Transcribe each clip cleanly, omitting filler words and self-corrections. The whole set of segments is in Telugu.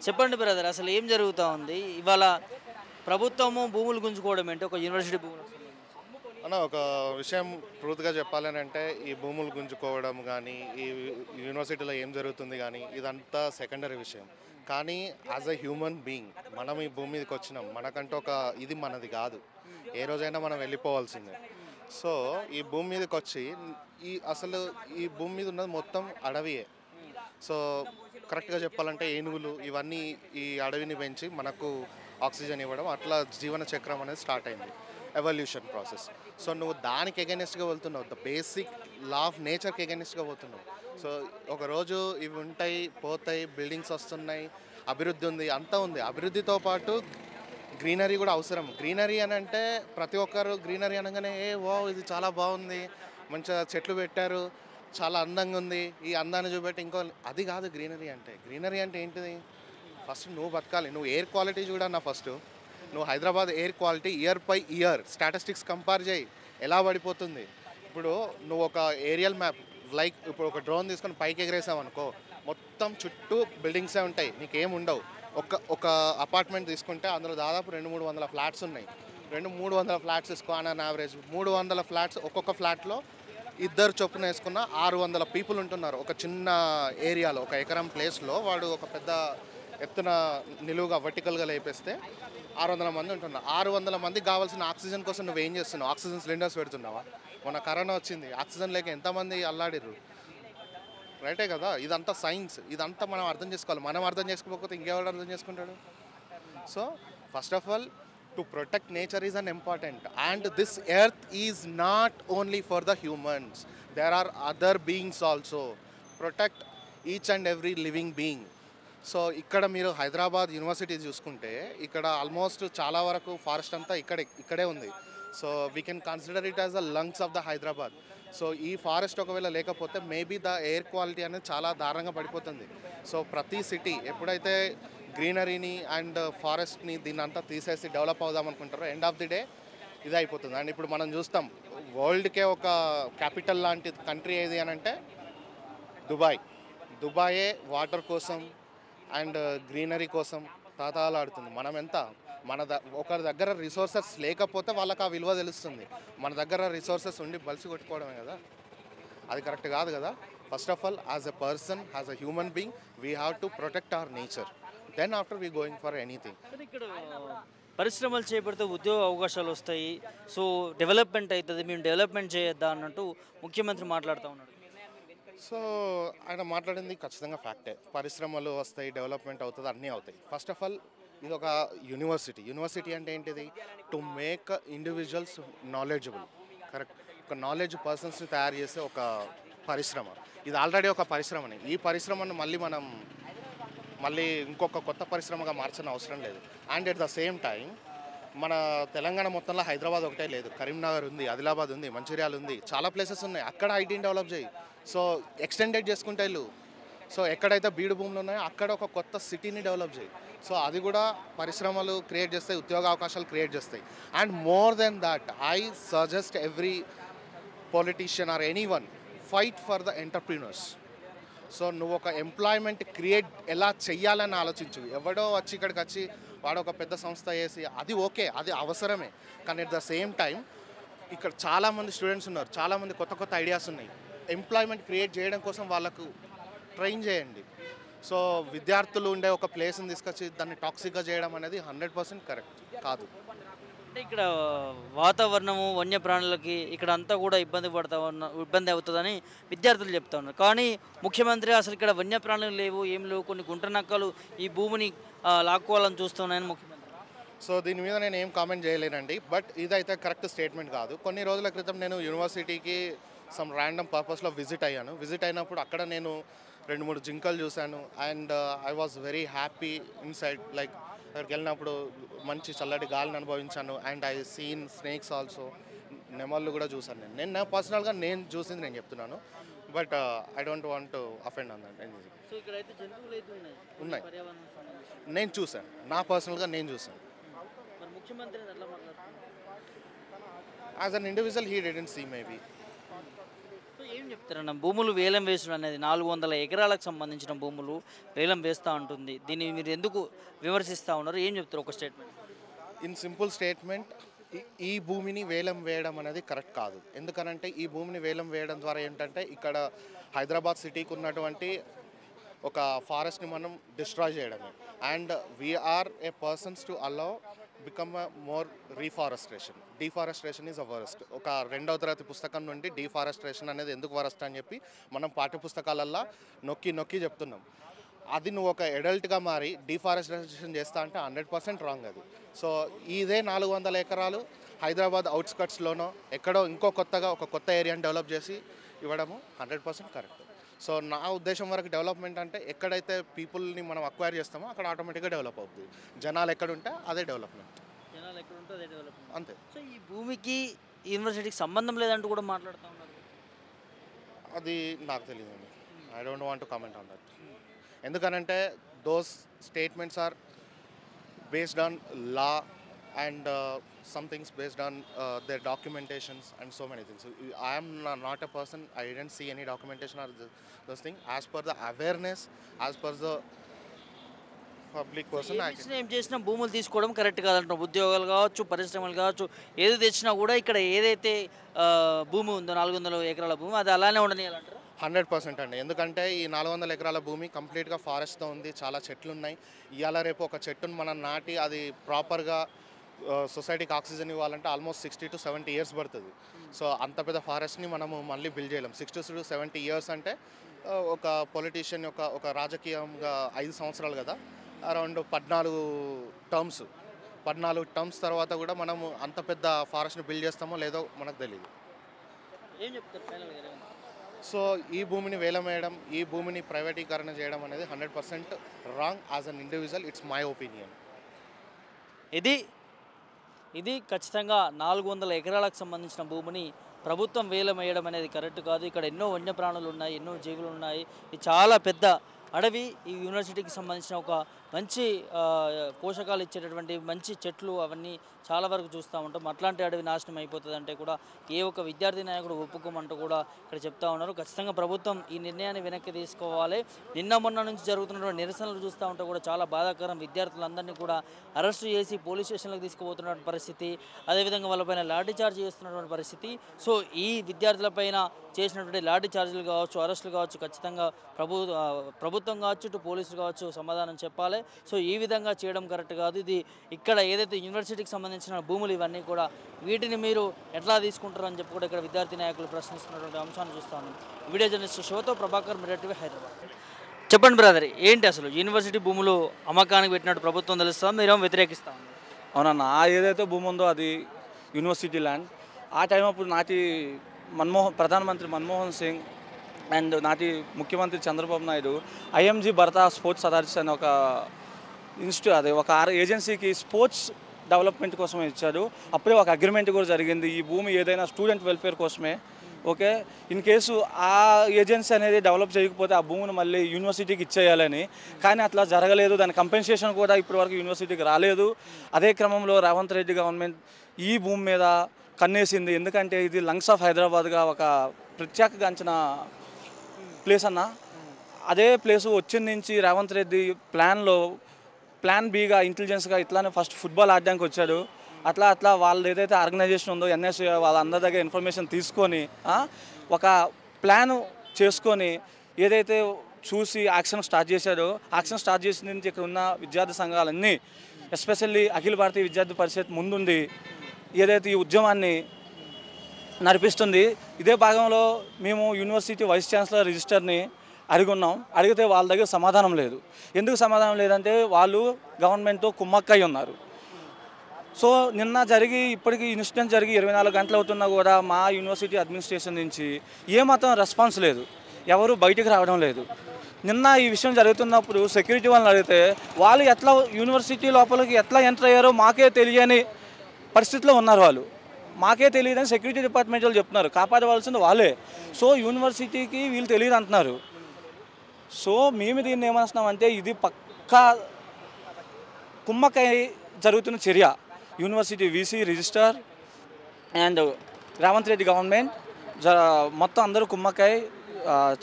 చెప్పండి బ్రదర్, అసలు ఏం జరుగుతా ఉంది ఇవాళ? ప్రభుత్వము భూములు గుంజుకోవడం ఏంటి ఒక యూనివర్సిటీ భూములకు సంబంధించి? అన్న ఒక విషయం ట్రూత్‌గా చెప్పాలని అంటే, ఈ భూములు గుంజుకోవడం గానీ, ఈ యూనివర్సిటీలో ఏం జరుగుతుంది గానీ, ఇదంతా సెకండరీ విషయం. కానీ యాజ్ ఎ హ్యూమన్ బీయింగ్ మనం ఈ భూమి మీదకొచ్చినాం. మనకంటూ ఒక ఇది మనది గాదు. ఏ రోజైనా మనం వెళ్ళిపోవాల్సిందే. సో, ఈ భూమి మీదకొచ్చి అసలు ఈ భూమి మీద ఉన్నది మొత్తం అడవియే. సో, కరెక్ట్‌గా చెప్పాలంటే ఏనుగులు ఇవన్నీ ఈ అడవిని పెంచి మనకు ఆక్సిజన్ ఇవ్వడం, అట్లా జీవన చక్రం అనేది స్టార్ట్ అయింది. Evolution process. సో, నువ్వు దానికి ఎగైనెస్ట్‌గా వెళ్తున్నావు. ద బేసిక్ లా ఆఫ్ నేచర్‌కి ఎగైనెస్ట్‌గా పోతున్నావు. సో, ఒకరోజు ఇవి ఉంటాయి, పోతాయి, బిల్డింగ్స్ వస్తున్నాయి, అభివృద్ధి ఉంది, అంతా ఉంది. అభివృద్ధితో పాటు గ్రీనరీ కూడా అవసరం. గ్రీనరీ అని అంటే ప్రతి ఒక్కరు గ్రీనరీ అనగానే వావ్! ఇది చాలా బాగుంది, మంచిగా చెట్లు పెట్టారు, చాలా అందంగా ఉంది, ఈ అందాన్ని చూపెట్టి ఇంకో అది కాదు గ్రీనరీ అంటే. గ్రీనరీ అంటే ఏంటిది? ఫస్ట్ నువ్వు బతకాలి. నువ్వు ఎయిర్ క్వాలిటీ చూడన్నా ఫస్ట్. నువ్వు Hyderabad air quality year by year statistics compare చేయి, ఎలా పడిపోతుంది. ఇప్పుడు నువ్వు ఒక ఏరియల్ మ్యాప్ లైక్ ఇప్పుడు ఒక డ్రోన్ తీసుకొని పైకి ఎగరేసావు అనుకో, మొత్తం చుట్టూ బిల్డింగ్సే ఉంటాయి, నీకేం ఉండవు. ఒక అపార్ట్మెంట్ తీసుకుంటే అందులో దాదాపు 200-300 ఫ్లాట్స్ ఉన్నాయి. 200-300 ఫ్లాట్స్ తీసుకో ఆన్ యావరేజ్. 300 ఫ్లాట్స్, ఒక్కొక్క ఫ్లాట్లో ఇద్దరు చొప్పున వేసుకున్న 600 పీపుల్ ఉంటున్నారు. ఒక చిన్న ఏరియాలో, ఒక ఎకరం ప్లేస్లో వాడు ఒక పెద్ద ఎత్తున నిలువుగా వర్టికల్గా లేపేస్తే 600 మంది ఉంటున్నారు. 600 మందికి కావాల్సిన ఆక్సిజన్ కోసం నువ్వేం చేస్తున్నావు? ఆక్సిజన్ సిలిండర్స్ పెడుతున్నావా? మొన్న కరోనా వచ్చింది, ఆక్సిజన్ లేక ఎంతమంది అల్లాడిర్రు. రైటే కదా, ఇదంతా సైన్స్, ఇదంతా మనం అర్థం చేసుకోవాలి. మనం అర్థం చేసుకోకపోతే ఇంకెవరు అర్థం చేసుకుంటాడు? So first of all to protect nature is an important, and this earth is not only for the humans, there are other beings also. Protect each and every living being. So ఇక్కడ మీరు హైదరాబాద్ యూనివర్సిటీ చూసుకుంటే ఇక్కడ ఆల్మోస్ట్ చాలా వరకు ఫారెస్ట్ అంతా ఇక్కడే ఉంది. So we can consider it as the lungs of the Hyderabad. So ఈ ఫారెస్ట్ ఒకవేళ లేకపోతే మేబీ ద ఎయిర్ క్వాలిటీ అనేది చాలా దారుణంగా పడిపోతుంది. సో ప్రతి సిటీ ఎప్పుడైతే గ్రీనరీని అండ్ ఫారెస్ట్ని దీన్ని అంతా తీసేసి డెవలప్ అవుదాం అనుకుంటారో, ఎండ్ ఆఫ్ ది డే ఇది అయిపోతుంది. అండ్ ఇప్పుడు మనం చూస్తాం, వరల్డ్కే ఒక క్యాపిటల్ లాంటి కంట్రీ ఏది అని అంటే దుబాయే వాటర్ కోసం అండ్ గ్రీనరీ కోసం తాతాలాడుతుంది. మనం ఎంత ఒకరి దగ్గర రిసోర్సెస్ లేకపోతే వాళ్ళకి ఆ విలువ తెలుస్తుంది. మన దగ్గర రిసోర్సెస్ ఉండి బలిసి కొట్టుకోవడమే కదా, అది కరెక్ట్ కాదు కదా. First of all as a person, as a human being, we have to protect our nature, then after we going for anything. కానీ ఇక్కడ పరిశ్రమలు చేపడితే ఉద్యోగ అవకాశాలు వస్తాయి, సో డెవలప్మెంట్ అవుతుంది, మేము డెవలప్మెంట్ చేయొద్దా అన్నట్టు ముఖ్యమంత్రి మాట్లాడుతూ ఉన్నాడు. సో ఆయన మాట్లాడింది ఖచ్చితంగా ఫ్యాక్టే. పరిశ్రమలు వస్తాయి, డెవలప్మెంట్ అవుతుంది, అన్నీ అవుతాయి. ఫస్ట్ ఆఫ్ ఆల్ ఇది ఒక యూనివర్సిటీ అంటే ఏంటిది? To make individuals knowledgeable. Correct. ఒక నాలెడ్జ్ పర్సన్స్ని తయారు చేసే ఒక పరిశ్రమ. ఇది ఆల్రెడీ ఒక పరిశ్రమని. ఈ పరిశ్రమను మళ్ళీ ఇంకొక కొత్త పరిశ్రమగా మార్చిన అవసరం లేదు. And at the same time మన తెలంగాణ మొత్తంలో హైదరాబాద్ ఒకటే లేదు, కరీంనగర్ ఉంది, ఆదిలాబాద్ ఉంది, మంచిర్యాల ఉంది, చాలా ప్లేసెస్ ఉన్నాయి. అక్కడ ఐటీని డెవలప్ చేయి. సో ఎక్స్టెండెడ్ చేసుకుంటే వెళ్ళు. సో ఎక్కడైతే బీడు భూములు ఉన్నాయో అక్కడ ఒక కొత్త సిటీని డెవలప్ చేయి. సో అది కూడా పరిశ్రమలు క్రియేట్ చేస్తాయి, ఉద్యోగ అవకాశాలు క్రియేట్ చేస్తాయి. And more than that, I suggest every politician are anyone, fight for the entrepreneurs. So నువ్వు ఒక ఎంప్లాయ్మెంట్ క్రియేట్ ఎలా చెయ్యాలని ఆలోచించు. ఎవడో వచ్చి ఇక్కడికి వచ్చి వాడు ఒక పెద్ద సంస్థ వేసి అది ఓకే, అది అవసరమే. కానీ అట్ ద సేమ్ టైం ఇక్కడ చాలామంది స్టూడెంట్స్ ఉన్నారు, చాలామంది కొత్త కొత్త ఐడియాస్ ఉన్నాయి. ఎంప్లాయ్మెంట్ క్రియేట్ చేయడం కోసం వాళ్ళకు ట్రైన్ చేయండి. సో విద్యార్థులు ఉండే ఒక ప్లేస్ని తీసుకొచ్చి దాన్ని టాక్సిక్గా చేయడం అనేది 100% కరెక్ట్ కాదు. అంటే ఇక్కడ వాతావరణము, వన్యప్రాణులకి ఇక్కడ అంతా కూడా ఇబ్బంది అవుతుందని విద్యార్థులు చెప్తా ఉన్నారు. కానీ ముఖ్యమంత్రి అసలు ఇక్కడ వన్యప్రాణులు లేవు, ఏం లేవు, కొన్ని గుంట నక్కలు ఈ భూమిని లాక్కోవాలని చూస్తున్నాయని ముఖ్యమంత్రి. సో దీని మీద నేను ఏం కామెంట్ చేయలేనండి, బట్ ఇదైతే కరెక్ట్ స్టేట్మెంట్ కాదు. కొన్ని రోజుల క్రితం నేను యూనివర్సిటీకి సమ్ ర్యాండమ్ పర్పస్లో విజిట్ అయినప్పుడు అక్కడ నేను 2-3 జింకలు చూశాను. And I was very happy inside. Like అక్కడికి వెళ్ళినప్పుడు మంచి చల్లటి గాలిని అనుభవించాను. And I seen snakes also, నెమళ్ళు కూడా చూశాను. నేను పర్సనల్గా నేను చూసింది నేను చెప్తున్నాను, but I don't want to offend on that. So ఇక్కడైతే జంతువులు అయితే ఉన్నాయి, పర్యావరణం సంబంధించి. నేను చూశాను, నా పర్సనల్గా నేను చూశాను. మరి ముఖ్యమంత్రి ఎట్లా మాట్లాడుతున్నారు? As an individual he didn't see maybe. So ఏం ఏం చెప్తారన్న భూములు వేలం వేసుడు అనేది 400 ఎకరాలకు సంబంధించిన భూములు వేలం వేస్తూ ఉంటుంది. దీన్ని మీరు ఎందుకు విమర్శిస్తూ ఉన్నారు? ఏం చెప్తారు ఒక స్టేట్మెంట్? ఇన్ సింపుల్ స్టేట్మెంట్, ఈ భూమిని వేలం వేయడం అనేది కరెక్ట్ కాదు. ఎందుకనంటే ఈ భూమిని వేలం వేయడం ద్వారా ఏంటంటే ఇక్కడ హైదరాబాద్ సిటీకి ఉన్నటువంటి ఒక ఫారెస్ట్ని మనం డిస్ట్రాయ్ చేయడమే. And we are a persons to allow become more reforestation. Deforestation is a worst. ఒక 2వ తరగతి పుస్తకం నుండి డీఫారెస్ట్రేషన్ అనేది ఎందుకు వరస్ట్ అని చెప్పి మనం పాఠ్యపుస్తకాలల్లో నొక్కి నొక్కి చెప్తున్నాం. అది నువ్వు ఒక అడల్ట్గా మారి డీఫారెస్ట్రేషన్ చేస్తా అంటే 100% రాంగ్ అది. సో ఇదే 400 ఎకరాలు హైదరాబాద్ అవుట్స్కట్స్లోనో ఎక్కడో ఇంకో కొత్తగా ఒక కొత్త ఏరియాని డెవలప్ చేసి ఇవ్వడము 100% కరెక్ట్. సో నా ఉద్దేశం వరకు డెవలప్మెంట్ అంటే ఎక్కడైతే పీపుల్ని మనం అక్వైర్ చేస్తామో అక్కడ ఆటోమేటిక్గా డెవలప్ అవుతుంది. జనాలు ఎక్కడుంటే అదే డెవలప్మెంట్, జనాలు ఎక్కడ ఉంటే అదే డెవలప్మెంట్ అంతే. సో ఈ భూమికి యూనివర్సిటీకి సంబంధం లేదంటూ కూడా మాట్లాడుతూ ఉన్నారు. అది నాకు తెలియదండి. I don't want to comment on that. ఎందుకనంటే those statements are based on law and some things based on their documentations and so many things. So, I am not a person, I didn't see any documentation or those things. As per the awareness, as per the public person, I can... ఏం చేసినా భూములు తీసుకోవడం కరెక్ట్ కాదంటారు. ఉద్యోగాలు కావచ్చు, పరిశ్రమలు కావచ్చు, ఏది తెచ్చినా కూడా ఇక్కడ ఏదైతే భూమి ఉందో 400 ఎకరాల భూమి అది అలానే ఉండనియాలంటారు. 100% అండి. ఎందుకంటే ఈ 400 ఎకరాల భూమి కంప్లీట్గా ఫారెస్ట్తో ఉంది, చాలా చెట్లు ఉన్నాయి. ఇవాళ రేపు ఒక చెట్టును మనం నాటి అది ప్రాపర్గా సొసైటీకి ఆక్సిజన్ ఇవ్వాలంటే ఆల్మోస్ట్ 60 to 70 years పడుతుంది. సో అంత పెద్ద ఫారెస్ట్ని మనము మళ్ళీ బిల్డ్ చేయలేం. 60 to 70 years అంటే ఒక పొలిటీషియన్ యొక్క ఒక రాజకీయంగా 5 సంవత్సరాలు కదా, అరౌండ్ 14 టర్మ్స్ తర్వాత కూడా మనము అంత పెద్ద ఫారెస్ట్ని బిల్డ్ చేస్తామో లేదో మనకు తెలియదు. ఏం చెప్తారు ఫైనల్గా? సో ఈ భూమిని వేలం వేయడం, ఈ భూమిని ప్రైవేటీకరణ చేయడం అనేది 100% wrong. As an individual it's my opinion. ఇది ఖచ్చితంగా 400 ఎకరాలకు సంబంధించిన భూమిని ప్రభుత్వం వేలం వేయడం అనేది కరెక్ట్ కాదు. ఇక్కడ ఎన్నో వన్యప్రాణులు ఉన్నాయి, ఎన్నో జీవులు ఉన్నాయి. ఇది చాలా పెద్ద అడవి. ఈ యూనివర్సిటీకి సంబంధించిన ఒక మంచి పోషకాలు ఇచ్చేటటువంటి మంచి చెట్లు అవన్నీ చాలా వరకు చూస్తూ ఉంటాం. అట్లాంటి అడవి నాశనం అయిపోతుంది అంటే కూడా ఏ ఒక్క విద్యార్థి నాయకుడు ఒప్పుకోమంటూ కూడా ఇక్కడ చెప్తా ఉన్నారు. ఖచ్చితంగా ప్రభుత్వం ఈ నిర్ణయాన్ని వెనక్కి తీసుకోవాలి. నిన్న మొన్న నుంచి జరుగుతున్నటువంటి నిరసనలు చూస్తూ ఉంటే కూడా చాలా బాధాకరం. విద్యార్థులందరినీ కూడా అరెస్టు చేసి పోలీస్ స్టేషన్లకు తీసుకుపోతున్నటువంటి పరిస్థితి, అదేవిధంగా వాళ్ళపైన లాఠీ చార్జ్ చేస్తున్నటువంటి పరిస్థితి. సో ఈ విద్యార్థులపైన చేసినటువంటి లాఠీ ఛార్జీలు కావచ్చు, అరెస్టులు కావచ్చు, ఖచ్చితంగా ప్రభుత్వం కావచ్చు, ఇటు పోలీసులు కావచ్చు సమాధానం చెప్పాలి. సో ఈ విధంగా చేయడం కరెక్ట్ కాదు. ఇది ఇక్కడ ఏదైతే యూనివర్సిటీకి సంబంధించిన భూములు ఇవన్నీ కూడా వీటిని మీరు ఎట్లా తీసుకుంటారు అని చెప్పి కూడా ఇక్కడ విద్యార్థి నాయకులు ప్రశ్నిస్తున్నటువంటి అంశాన్ని చూస్తాను. వీడియో జర్నలిస్ట్ శివతో ప్రభాకర్, మిర్రర్ టీవీ, హైదరాబాద్. చెప్పండి బ్రదర్, ఏంటి అసలు యూనివర్సిటీ భూములు అమ్మకానికి పెట్టినట్టు ప్రభుత్వం తెలుస్తాం, మీరేమో వ్యతిరేకిస్తాం? అవునన్నా, ఏదైతే భూమి ఉందో అది యూనివర్సిటీ ల్యాండ్. ఆ టైం అప్పుడు ప్రధానమంత్రి మన్మోహన్ సింగ్ అండ్ నాటి ముఖ్యమంత్రి చంద్రబాబు నాయుడు ఐఎంజీ భరత స్పోర్ట్స్ అథారిటీస్ అనే ఒక అది ఒక ఏజెన్సీకి స్పోర్ట్స్ డెవలప్మెంట్ కోసమే ఇచ్చాడు. అప్పుడే ఒక అగ్రిమెంట్ కూడా జరిగింది. ఈ భూమి ఏదైనా స్టూడెంట్ వెల్ఫేర్ కోసమే. ఓకే, ఇన్ కేసు ఆ ఏజెన్సీ అనేది డెవలప్ చేయకపోతే ఆ భూమిని మళ్ళీ యూనివర్సిటీకి ఇచ్చేయాలని. కానీ అట్లా జరగలేదు. దాని కంపెన్సేషన్ కూడా ఇప్పటివరకు యూనివర్సిటీకి రాలేదు. అదే క్రమంలో రేవంత్ రెడ్డి గవర్నమెంట్ ఈ భూమి మీద కన్నేసింది. ఎందుకంటే ఇది లంగ్స్ ఆఫ్ హైదరాబాద్గా ఒక ప్రత్యేకగాంచిన ప్లేస్ అన్న. అదే ప్లేసు వచ్చిన నుంచి రేవంత్ రెడ్డి ప్లాన్ బిగా ఇంటెలిజెన్స్గా ఇట్లానే ఫస్ట్ ఫుట్బాల్ ఆడడానికి వచ్చాడు. అట్లా వాళ్ళు ఏదైతే ఆర్గనైజేషన్ ఉందో ఎన్ఎస్ఏ వాళ్ళందరి దగ్గర ఇన్ఫర్మేషన్ తీసుకొని ఒక ప్లాన్ చేసుకొని ఏదైతే చూసి యాక్షన్ స్టార్ట్ చేశాడో, యాక్షన్ స్టార్ట్ చేసిన నుంచి ఇక్కడ ఉన్న విద్యార్థి సంఘాలన్నీ ఎస్పెషల్లీ అఖిల భారతీయ విద్యార్థి పరిషత్ ముందుండి ఏదైతే ఈ ఉద్యమాన్ని నడిపిస్తుంది. ఇదే భాగంలో మేము యూనివర్సిటీ వైస్ ఛాన్సలర్ రిజిస్టర్ని అడిగితే వాళ్ళ దగ్గర సమాధానం లేదు. ఎందుకు సమాధానం లేదంటే వాళ్ళు గవర్నమెంట్తో కుమ్మక్కై ఉన్నారు. సో నిన్న ఇప్పటికీ ఇన్సిడెంట్ జరిగి 24 గంటలు అవుతున్నా కూడా మా యూనివర్సిటీ అడ్మినిస్ట్రేషన్ నుంచి ఏమాత్రం రెస్పాన్స్ లేదు, ఎవరు బయటికి రావడం లేదు. నిన్న ఈ విషయం జరుగుతున్నప్పుడు సెక్యూరిటీ వాళ్ళని అడిగితే వాళ్ళు ఎట్లా యూనివర్సిటీ లోపలికి ఎట్లా ఎంటర్ అయ్యారో మాకే తెలియని పరిస్థితిలో ఉన్నారు. వాళ్ళు మాకే తెలియదని సెక్యూరిటీ డిపార్ట్మెంట్ వాళ్ళు చెప్తున్నారు. కాపాడవలసింది వాళ్ళే. సో యూనివర్సిటీకి వీళ్ళు తెలియదు అంటున్నారు. సో మేము దీన్ని ఏమనుస్తున్నామంటే ఇది పక్కా కుమ్మకై జరుగుతున్న చర్య. University VC register and Revanth Reddy government మొత్తం అందరూ కుమ్మకాయ